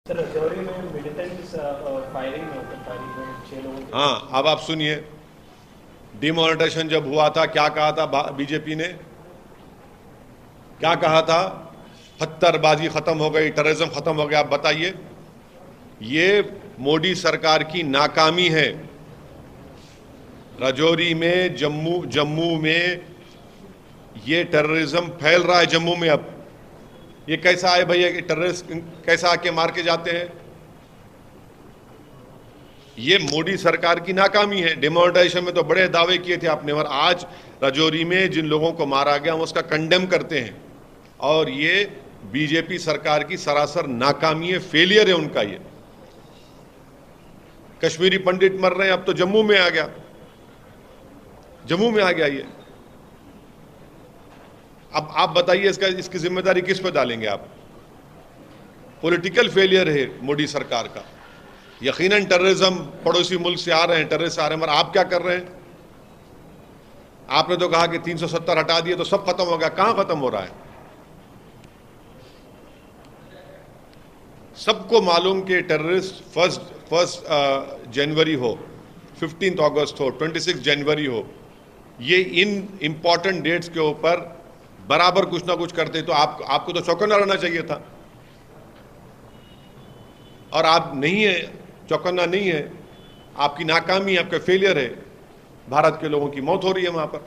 Sir Rajouri में militants firing में 6 लोगों के। हाँ, अब आप सुनिए, डिमोनेटाइजेशन जब हुआ था क्या कहा था बीजेपी ने? क्या कहा था? पत्थरबाजी खत्म हो गई, टेररिज्म खत्म हो गया। आप बताइए, ये मोदी सरकार की नाकामी है। रजौरी में, जम्मू में ये टेररिज्म फैल रहा है। जम्मू में अब ये कैसा है भैया कि टेररिस्ट कैसा आके मार के जाते हैं? ये मोदी सरकार की नाकामी है। डिमोनेटाइजेशन में तो बड़े दावे किए थे आपने, और आज रजौरी में जिन लोगों को मारा गया हम उसका कंडेम करते हैं। और ये बीजेपी सरकार की सरासर नाकामी है, फेलियर है उनका। ये कश्मीरी पंडित मर रहे हैं, अब तो जम्मू में आ गया, जम्मू में आ गया ये। अब आप बताइए इसकी जिम्मेदारी किस पे डालेंगे आप? पॉलिटिकल फेलियर है मोदी सरकार का। यकीनन टेररिज्म पड़ोसी मुल्क से आ रहे हैं, टेररिस्ट आ रहे हैं, मगर आप क्या कर रहे हैं? आपने तो कहा कि 370 हटा दिए तो सब खत्म हो गया। कहां खत्म हो रहा है? सबको मालूम कि टेररिस्ट फर्स्ट जनवरी हो, 15 अगस्त हो, 26 जनवरी हो, ये इन इंपॉर्टेंट डेट्स के ऊपर बराबर कुछ ना कुछ करते, तो आपको तो चौकन्ना रहना चाहिए था। और आप नहीं है, चौकन्ना नहीं है। आपकी नाकामी, आपका फेलियर है। भारत के लोगों की मौत हो रही है वहां पर।